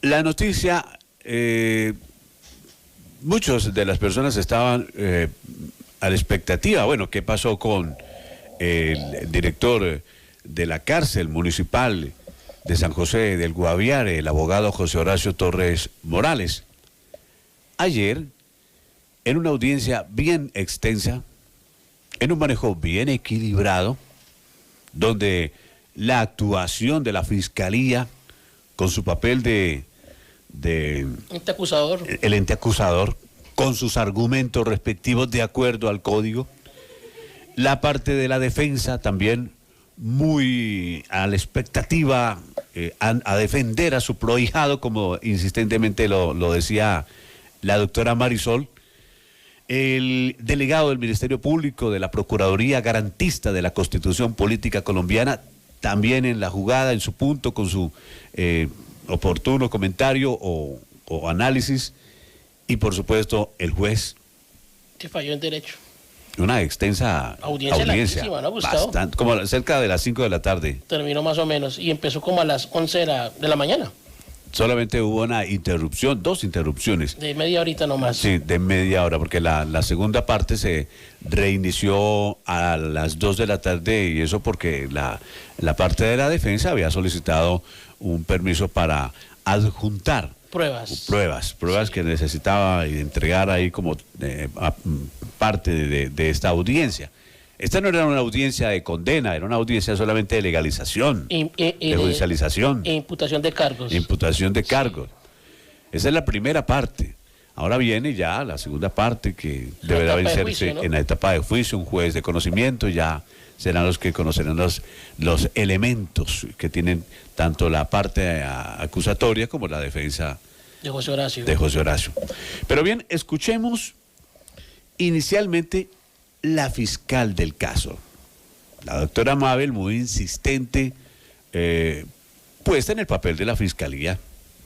La noticia, muchos de las personas estaban a la expectativa, bueno, ¿qué pasó con el director de la cárcel municipal de San José del Guaviare, el abogado José Horacio Torres Morales? Ayer, en una audiencia bien extensa, en un manejo bien equilibrado, donde la actuación de la Fiscalía, con su papel de ente acusador, el ente acusador, con sus argumentos respectivos de acuerdo al código, la parte de la defensa también muy a la expectativa, a defender a su prohijado, como insistentemente lo decía la doctora Marisol, el delegado del Ministerio Público, de la Procuraduría Garantista de la Constitución Política Colombiana, también en la jugada, en su punto, con su oportuno comentario o análisis, y por supuesto el juez. Que falló en derecho. Una extensa audiencia, ¿no, Gustavo? Bastante, como cerca de las 5 de la tarde. Terminó más o menos, y empezó como a las 11 de la mañana. Solamente hubo una interrupción, 2 interrupciones. De media horita nomás. Sí, de media hora, porque la segunda parte se reinició a las 2 de la tarde, y eso porque la parte de la defensa había solicitado un permiso para adjuntar pruebas sí, que necesitaba entregar ahí como parte de esta audiencia. Esta no era una audiencia de condena, era una audiencia solamente de legalización, de judicialización. E imputación de cargos. Imputación de cargos. Esa es la primera parte. Ahora viene ya la segunda parte, que deberá vencerse, ¿no?, en la etapa de juicio. Un juez de conocimiento ya serán los que conocerán los elementos que tienen tanto la parte acusatoria como la defensa de José Horacio. Pero bien, escuchemos inicialmente la fiscal del caso, la doctora Mabel, muy insistente, puesta en el papel de la fiscalía.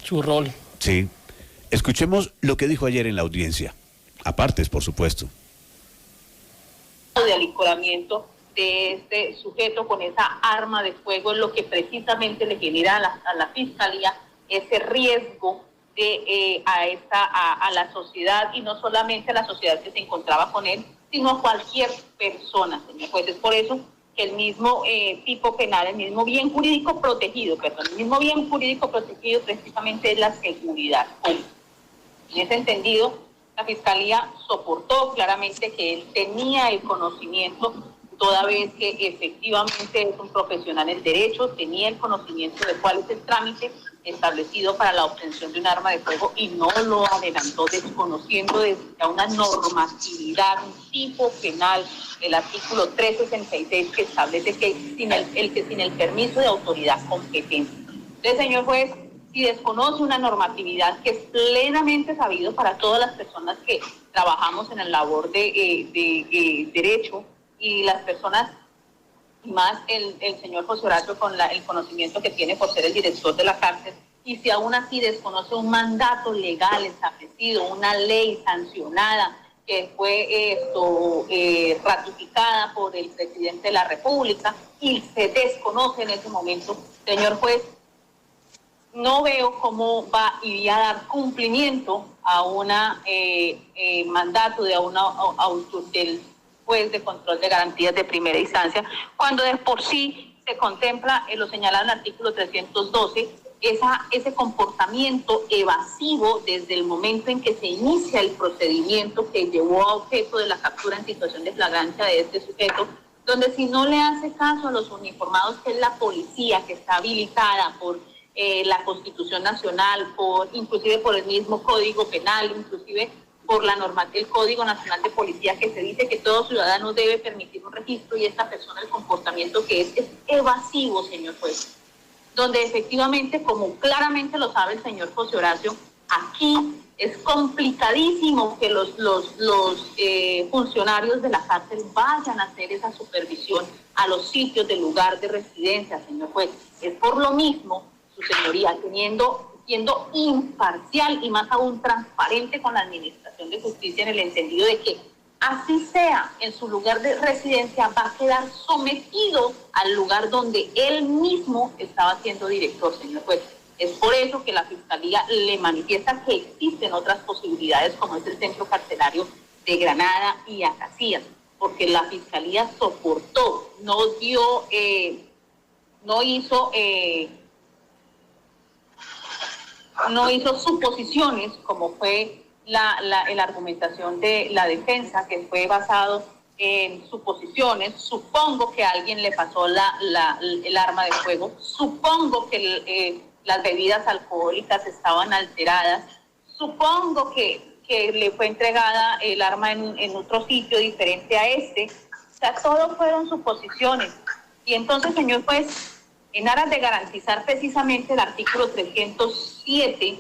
Su rol. Sí. Escuchemos lo que dijo ayer en la audiencia, apartes, por supuesto. De alicoramiento de este sujeto con esa arma de fuego es lo que precisamente le genera a la fiscalía ese riesgo a la sociedad, y no solamente a la sociedad que se encontraba con él, sino a cualquier persona, señor juez. Es por eso que el mismo tipo penal, el mismo bien jurídico protegido precisamente es la seguridad. En ese entendido, la Fiscalía soportó claramente que él tenía el conocimiento, toda vez que efectivamente es un profesional en derecho, tenía el conocimiento de cuál es el trámite establecido para la obtención de un arma de fuego, y no lo adelantó desconociendo de una normatividad, un tipo penal, el artículo 366, que establece que sin el permiso de autoridad competente. Entonces, señor juez, si desconoce una normatividad que es plenamente sabido para todas las personas que trabajamos en la labor de derecho, y las personas, y más el señor José Horacio con el conocimiento que tiene por ser el director de la cárcel, y si aún así desconoce un mandato legal establecido, una ley sancionada que fue ratificada por el presidente de la República, y se desconoce en ese momento, señor juez, no veo cómo iría a dar cumplimiento a una mandato del juez de control de garantías de primera instancia, cuando de por sí se contempla, lo señalado en el artículo 312, ese comportamiento evasivo desde el momento en que se inicia el procedimiento que llevó a objeto de la captura en situación de flagrancia de este sujeto, donde si no le hace caso a los uniformados, que es la policía, que está habilitada por la Constitución Nacional, inclusive por el mismo Código Penal, inclusive por la norma del Código Nacional de Policía, que se dice que todo ciudadano debe permitir un registro, y esta persona, el comportamiento que es evasivo, señor juez, donde efectivamente, como claramente lo sabe el señor José Horacio, aquí es complicadísimo que los funcionarios de la cárcel vayan a hacer esa supervisión a los sitios del lugar de residencia, señor juez. Es por lo mismo, su señoría, siendo imparcial y más aún transparente con la Administración de Justicia, en el entendido de que así sea en su lugar de residencia, va a quedar sometido al lugar donde él mismo estaba siendo director, señor juez. Es por eso que la Fiscalía le manifiesta que existen otras posibilidades, como es el centro carcelario de Granada y Acacías, porque la Fiscalía soportó, no hizo suposiciones, como fue la argumentación de la defensa, que fue basado en suposiciones. Supongo que a alguien le pasó el arma de fuego, supongo que las bebidas alcohólicas estaban alteradas, supongo que le fue entregada el arma en otro sitio diferente a este. O sea, todo fueron suposiciones. Y entonces, señor juez, en aras de garantizar precisamente el artículo 307,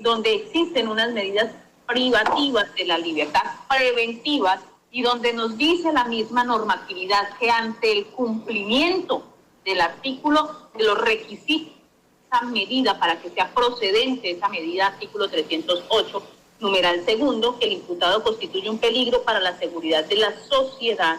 donde existen unas medidas privativas de la libertad, preventivas, y donde nos dice la misma normatividad que ante el cumplimiento del artículo, de los requisitos, esa medida para que sea procedente, esa medida, artículo 308, numeral segundo, que el imputado constituye un peligro para la seguridad de la sociedad,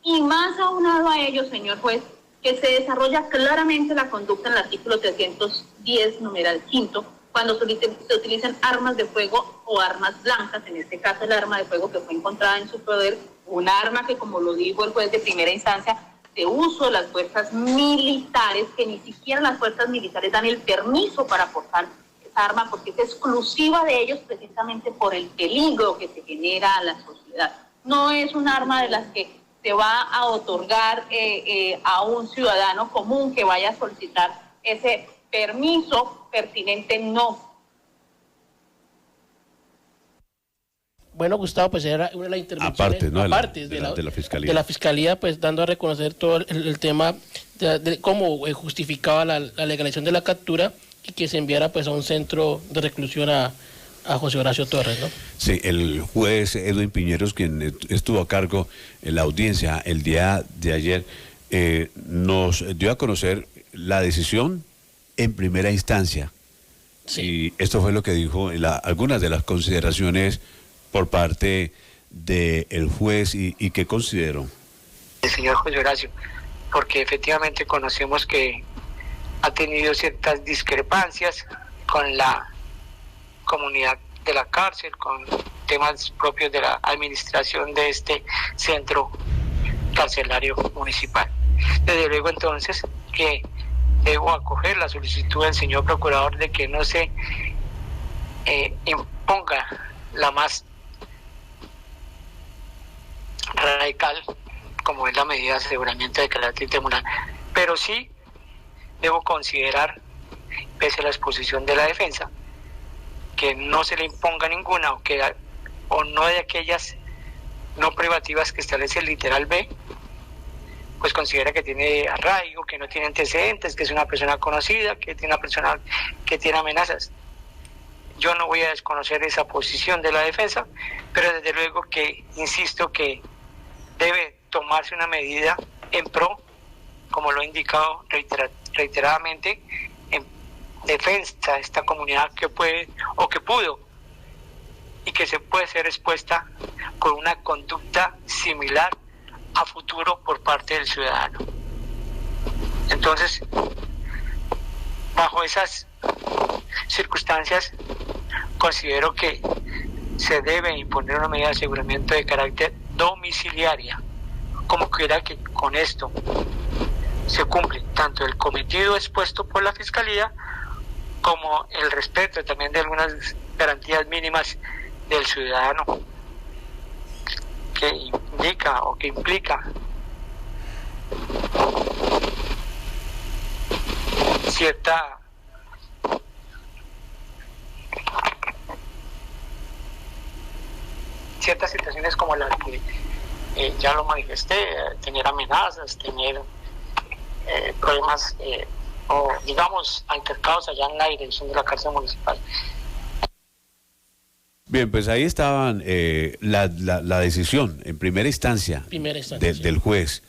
y más aunado a ello, señor juez, que se desarrolla claramente la conducta en el artículo 310, numeral quinto, cuando se utilizan armas de fuego o armas blancas, en este caso el arma de fuego que fue encontrada en su poder, un arma que, como lo dijo el juez de primera instancia, de uso de las fuerzas militares, que ni siquiera las fuerzas militares dan el permiso para portar esa arma, porque es exclusiva de ellos precisamente por el peligro que se genera a la sociedad. No es un arma de las que se va a otorgar a un ciudadano común que vaya a solicitar ese permiso pertinente, no. Bueno, Gustavo, pues era una de las intervenciones Aparte, ¿no? aparte de la Fiscalía. De la Fiscalía, pues dando a reconocer todo el tema de cómo justificaba la legalización de la captura y que se enviara pues a un centro de reclusión a José Horacio Torres, ¿no? Sí, el juez Edwin Piñeros, quien estuvo a cargo en la audiencia el día de ayer, nos dio a conocer la decisión en primera instancia. Sí. Y esto fue lo que dijo algunas de las consideraciones por parte del juez y qué consideró. El señor José Horacio, porque efectivamente conocemos que ha tenido ciertas discrepancias con la comunidad de la cárcel, con temas propios de la administración de este centro carcelario municipal. Desde luego entonces que debo acoger la solicitud del señor procurador de que no se imponga la más radical como es la medida de aseguramiento de carácter temporal, pero sí debo considerar, pese a la exposición de la defensa, que no se le imponga ninguna o no de aquellas no privativas que establece el literal B, pues considera que tiene arraigo, que no tiene antecedentes, que es una persona conocida, que tiene una persona que tiene amenazas. Yo no voy a desconocer esa posición de la defensa, pero desde luego que insisto que debe tomarse una medida en pro, como lo he indicado reiteradamente, en defensa de esta comunidad que puede o que pudo y que se puede ser expuesta con una conducta similar a futuro por parte del ciudadano. Entonces, bajo esas circunstancias, considero que se debe imponer una medida de aseguramiento de carácter domiciliaria, como quiera que con esto se cumple tanto el cometido expuesto por la Fiscalía como el respeto también de algunas garantías mínimas del ciudadano, que indica o que implica ciertas situaciones como las que ya lo manifesté, tener amenazas, tener problemas o digamos altercados allá en la dirección de la cárcel municipal. Bien, pues ahí estaban la decisión en primera instancia, del juez.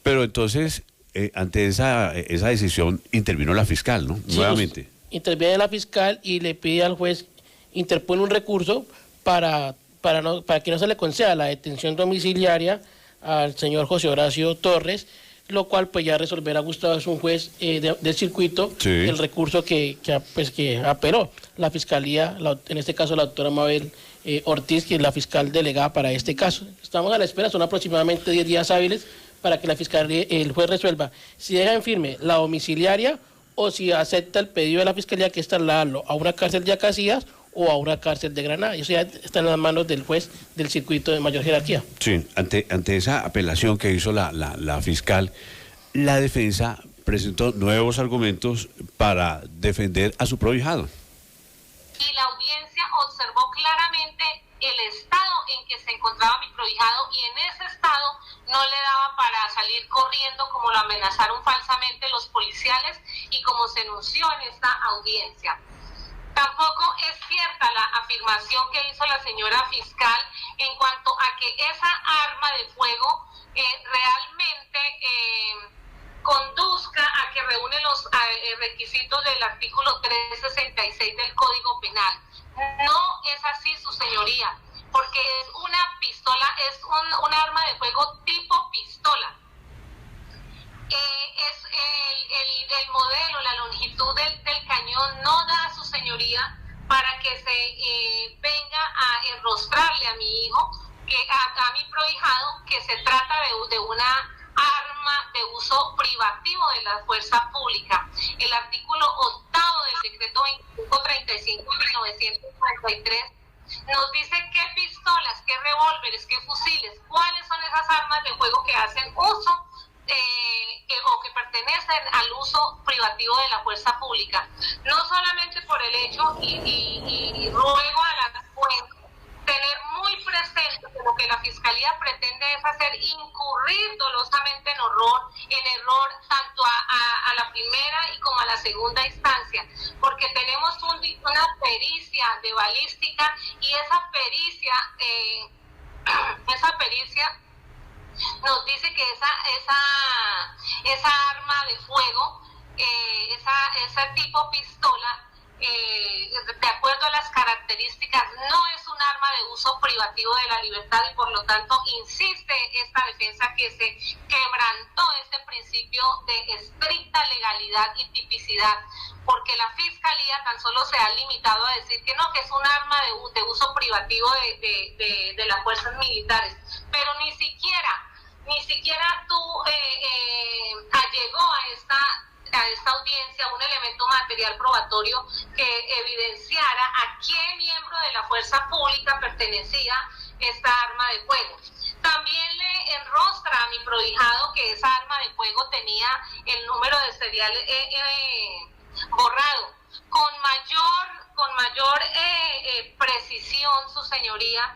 Pero entonces, ante esa decisión, intervino la fiscal, ¿no? Sí, nuevamente. Pues, interviene la fiscal y le pide al juez, interpone un recurso para que no se le conceda la detención domiciliaria al señor José Horacio Torres, lo cual pues ya resolverá Gustavo, es un juez del circuito, Sí. el recurso que apeló la fiscalía, en este caso la doctora Mabel Ortiz, que es la fiscal delegada para este caso. Estamos a la espera, son aproximadamente 10 días hábiles para que la fiscalía, el juez resuelva si deja en firme la domiciliaria o si acepta el pedido de la fiscalía, que es trasladarlo a una cárcel de Acacias o a una cárcel de Granada. Eso ya está en las manos del juez del circuito de mayor jerarquía. Sí, ante esa apelación que hizo la fiscal, la defensa presentó nuevos argumentos para defender a su prohijado. Y la audiencia observó claramente el estado en que se encontraba mi prohijado, y en ese estado no le daba para salir corriendo como lo amenazaron falsamente los policiales y como se anunció en esta audiencia. Tampoco es cierta la afirmación que hizo la señora fiscal en cuanto a que esa arma de fuego realmente conduzca a que reúne los requisitos del artículo 366 del Código Penal. No es así, su señoría, porque es una pistola, es un arma de fuego tipo pistola. Es el modelo, la longitud del cañón no da, su señoría, para que se venga a enrostrarle a mi hijo, a mi prohijado, que se trata de una arma de uso privativo de la fuerza pública. El artículo 8 del decreto 2535 de 1943 nos dice qué pistolas, qué revólveres, qué fusiles, cuáles son esas armas de fuego que hacen uso o que pertenecen al uso privativo de la fuerza pública. No solamente por el hecho, y ruego a la juez tener muy presente que lo que la Fiscalía pretende es hacer incurrir dolosamente en error tanto a la primera y como a la segunda instancia, porque tenemos una pericia de balística, y esa pericia nos dice que esa arma de fuego, ese tipo pistola, de acuerdo a las características, no es un arma de uso privativo de la libertad, y por lo tanto insiste esta defensa que se quebrantó este principio de estricta legalidad y tipicidad, porque la Fiscalía tan solo se ha limitado a decir que no, que es un arma de uso privativo de las fuerzas militares, pero ni siquiera allegó a esta audiencia un elemento material probatorio que evidenciara a qué miembro de la fuerza pública pertenecía esta arma de fuego. También le enrostra a mi prohijado que esa arma de fuego tenía el número de serial borrado. Con mayor precisión, su señoría,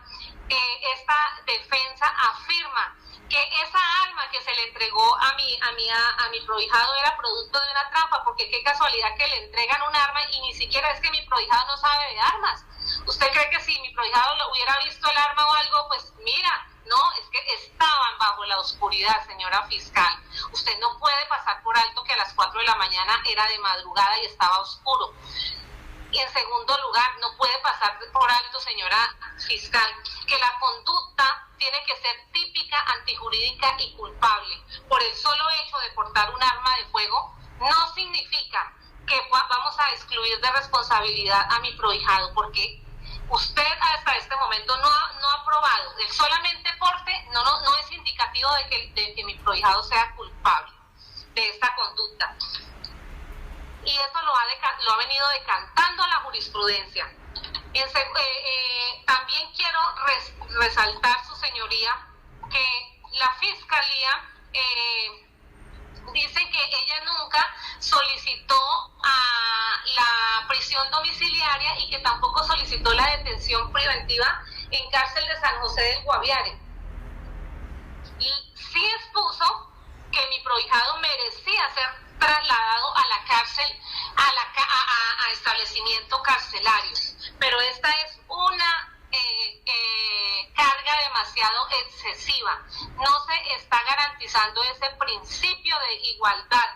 esta defensa afirma que esa arma que se le entregó a mi prohijado era producto de una trampa, porque qué casualidad que le entregan un arma y ni siquiera es que mi prohijado no sabe de armas. ¿Usted cree que si mi prohijado lo hubiera visto el arma o algo, pues mira, no, es que estaban bajo la oscuridad, señora fiscal. Usted no puede pasar por alto que a las 4 de la mañana era de madrugada y estaba oscuro. Y en segundo lugar, no puede pasar por alto, señora fiscal, que la conducta tiene que ser típica, antijurídica y culpable. Por el solo hecho de portar un arma de fuego, no significa que vamos a excluir de responsabilidad a mi prohijado, porque usted hasta este momento no ha probado. El solamente porte no es indicativo de que mi prohijado sea culpable de esta conducta. Y eso lo ha venido decantando la jurisprudencia. También quiero resaltar, su señoría, que la Fiscalía dice que ella nunca solicitó la prisión domiciliaria y que tampoco solicitó la detención preventiva en cárcel de San José del Guaviare. Y sí expuso que mi prohijado merecía ser trasladado a la cárcel, a establecimientos carcelarios, pero esta es una carga demasiado excesiva. No se está garantizando ese principio de igualdad.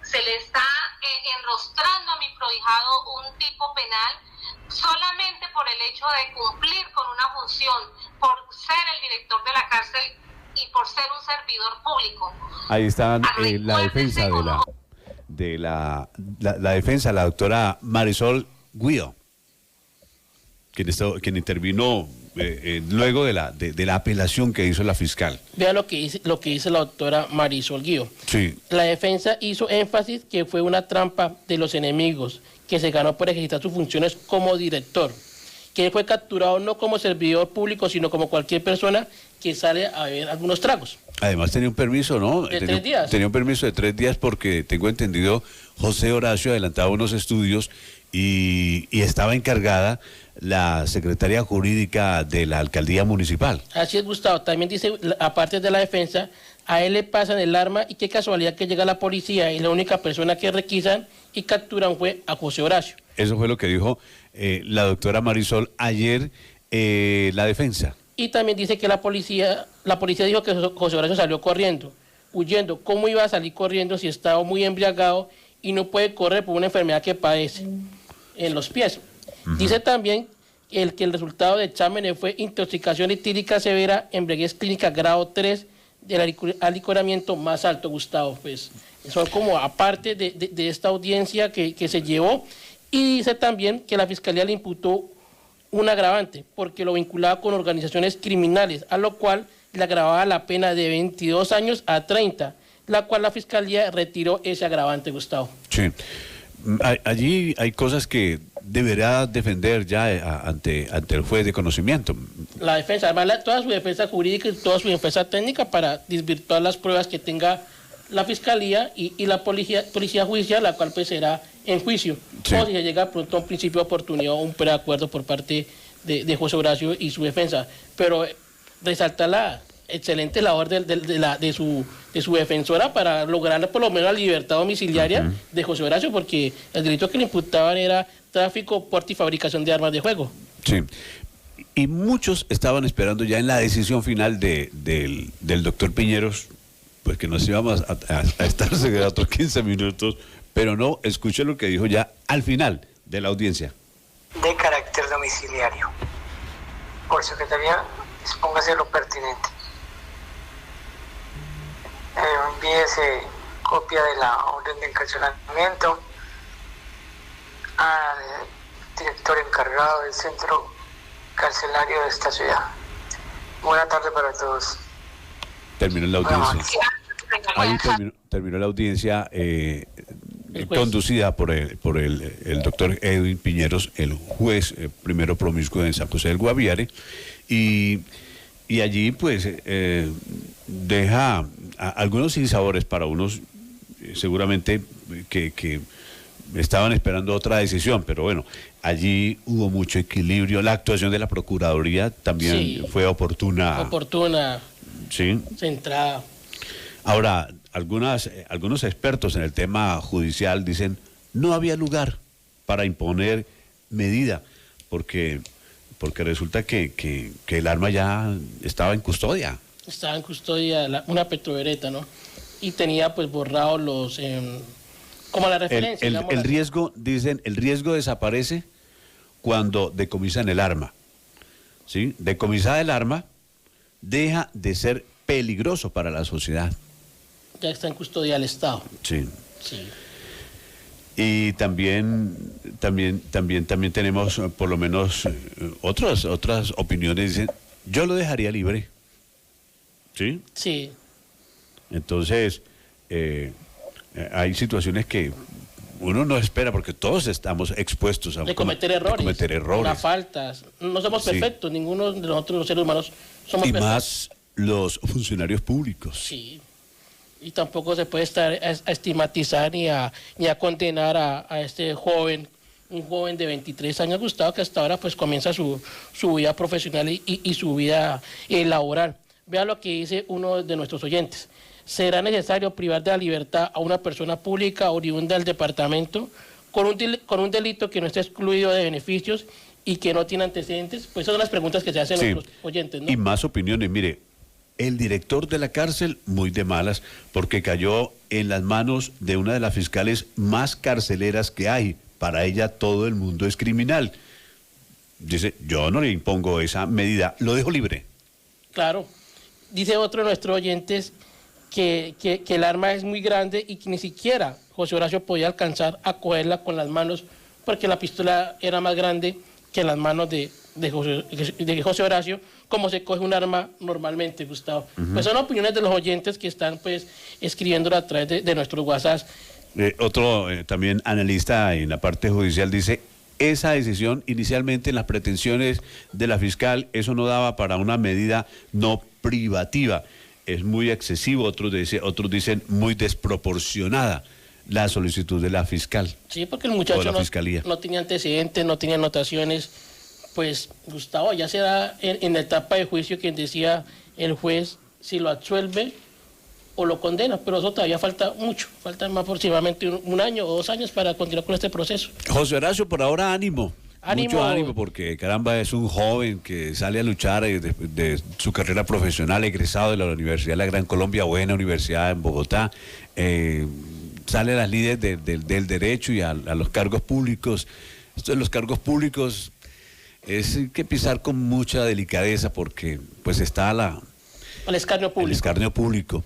Se le está enrostrando a mi prohijado un tipo penal solamente por el hecho de cumplir con una función, por ser el director de la cárcel y por ser un servidor público. Ahí está la Recuérdese defensa cómo- la defensa, la doctora Marisol Guío, quien intervino luego de la apelación que hizo la fiscal. Vea lo que dice la doctora Marisol Guío. Sí, La defensa hizo énfasis que fue una trampa de los enemigos, que se ganó por ejercitar sus funciones como director, que él fue capturado no como servidor público, sino como cualquier persona que sale a ver algunos tragos. además tenía un permiso, ¿no? ¿De 3 días? Tenía un permiso de 3 días porque, tengo entendido, José Horacio adelantaba unos estudios y estaba encargada la secretaria jurídica de la alcaldía municipal. Así es, Gustavo. También dice, aparte de la defensa, a él le pasan el arma y qué casualidad que llega la policía y la única persona que requisan y capturan fue a José Horacio. Eso fue lo que dijo la doctora Marisol ayer, la defensa. Y también dice que la policía dijo que José Horacio salió corriendo, huyendo. ¿Cómo iba a salir corriendo si estaba muy embriagado y no puede correr por una enfermedad que padece en los pies? Dice también que el resultado de exámenes fue intoxicación etílica severa, embriaguez clínica grado 3 del alicoramiento más alto, Gustavo. Pues son como aparte de esta audiencia que se llevó. Y dice también que la fiscalía le imputó un agravante porque lo vinculaba con organizaciones criminales, a lo cual le agravaba la pena de 22 años a 30, la cual la fiscalía retiró ese agravante, Gustavo. Sí. Allí hay cosas que deberá defender ya ante el juez de conocimiento. La defensa, además toda su defensa jurídica y toda su defensa técnica para desvirtuar las pruebas que tenga la fiscalía y la policía judicial, la cual pues será en juicio. Sí. O si se llega pronto a un principio de oportunidad o un preacuerdo por parte de José Horacio y su defensa. Pero resalta la excelente labor de su defensora para lograr por lo menos la libertad domiciliaria de José Horacio, porque el delito que le imputaban era tráfico, porte y fabricación de armas de fuego. Sí. Y muchos estaban esperando ya en la decisión final del doctor Piñeros, pues que nos íbamos a estar seguidos otros 15 minutos, pero no, escuché lo que dijo ya al final de la audiencia. De carácter domiciliario. Por secretaría, expóngase lo pertinente. Envíese copia de la orden de encarcelamiento al director encargado del centro carcelario de esta ciudad. Buena tarde para todos. Terminó la audiencia. Ahí Bueno, terminó la audiencia El juez. conducida por el doctor Edwin Piñeros, el juez primero promiscuo en San José del Guaviare, y allí pues deja algunos sinsabores para unos seguramente que estaban esperando otra decisión, pero bueno, allí hubo mucho equilibrio, la actuación de la Procuraduría también Sí. fue oportuna. Oportuna, Sí. centrada. Ahora, algunos expertos en el tema judicial dicen no había lugar para imponer medida, porque resulta que el arma ya estaba en custodia. Estaba en custodia una petrovereta, ¿no? Y tenía pues borrados los, como la referencia. El digámoslo así. riesgo, dicen, el riesgo desaparece cuando decomisan el arma. ¿Sí? Decomisada el arma deja de ser peligroso para la sociedad. Ya está en custodia del Estado. Sí. Sí. Y también tenemos por lo menos otras opiniones. Dicen, yo lo dejaría libre. ¿Sí? Sí. Entonces, hay situaciones que uno no espera porque todos estamos expuestos a De cometer errores. Las faltas. No somos Sí. perfectos, ninguno de nosotros los seres humanos somos y perfectos. más los funcionarios públicos. Sí. Y tampoco se puede estar a estigmatizar ni a condenar a este joven, un joven de 23 años, Gustavo, que hasta ahora pues comienza su vida profesional y su vida laboral. Vea lo que dice uno de nuestros oyentes. ¿Será necesario privar de la libertad a una persona pública oriunda del departamento con un delito que no esté excluido de beneficios y que no tiene antecedentes? Pues esas son las preguntas que se hacen Sí. nuestros oyentes, ¿no? Y más opiniones. Mire, el director de la cárcel, muy de malas, porque cayó en las manos de una de las fiscales más carceleras que hay. Para ella todo el mundo es criminal. Dice, yo no le impongo esa medida, lo dejo libre. Claro. dice otro de nuestros oyentes que el arma es muy grande y que ni siquiera José Horacio podía alcanzar a cogerla con las manos porque la pistola era más grande que las manos de José Horacio, como se coge un arma normalmente, Gustavo. Pues son opiniones de los oyentes que están pues escribiendo a través de nuestros WhatsApp. Otro también analista en la parte judicial dice, esa decisión inicialmente en las pretensiones de la fiscal, eso no daba para una medida no privativa. Es muy excesivo, otros dicen muy desproporcionada la solicitud de la fiscal. Sí, porque el muchacho no tenía antecedentes, no tenía anotaciones. Pues, Gustavo, ya será en la etapa de juicio quien decía el juez si lo absuelve o lo condena, pero eso todavía falta mucho, falta más aproximadamente un año o 2 años para continuar con este proceso. José Horacio, por ahora ánimo. Mucho ánimo, porque caramba, es un joven que sale a luchar de su carrera profesional, egresado de la Universidad de la Gran Colombia, buena universidad en Bogotá, sale a las líderes del derecho y a los cargos públicos. Esto de los cargos públicos es que pisar con mucha delicadeza porque pues está el escarnio público.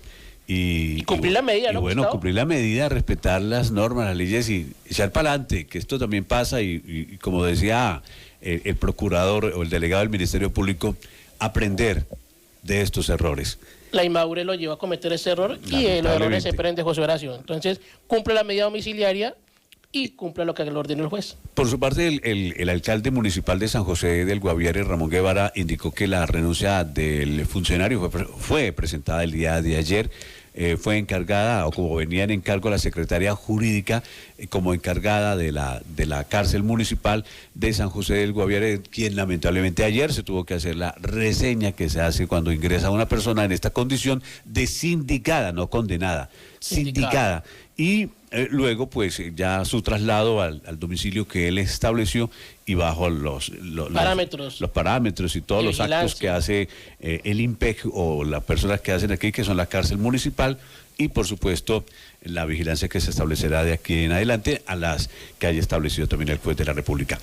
Y cumplir la medida, ¿no? Bueno, cumplir la medida, respetar las normas, las leyes y echar para adelante, que esto también pasa y como decía el procurador o el delegado del Ministerio Público, aprender de estos errores. La inmadurez lo llevó a cometer ese error y los errores se prenden, José Horacio. Entonces, cumple la medida domiciliaria y cumpla lo que le ordenó el juez. Por su parte, el alcalde municipal de San José del Guaviare, Ramón Guevara, indicó que la renuncia del funcionario fue presentada el día de ayer. Fue encargada, o como venía en encargo la secretaria jurídica, como encargada de la cárcel municipal de San José del Guaviare, quien lamentablemente ayer se tuvo que hacer la reseña que se hace cuando ingresa una persona en esta condición de sindicada, no condenada, sindicada. Y luego pues ya su traslado al domicilio que él estableció y bajo los parámetros y todos los actos que hace el IMPEC o las personas que hacen aquí, que son la cárcel municipal, y por supuesto la vigilancia que se establecerá de aquí en adelante a las que haya establecido también el juez de la República.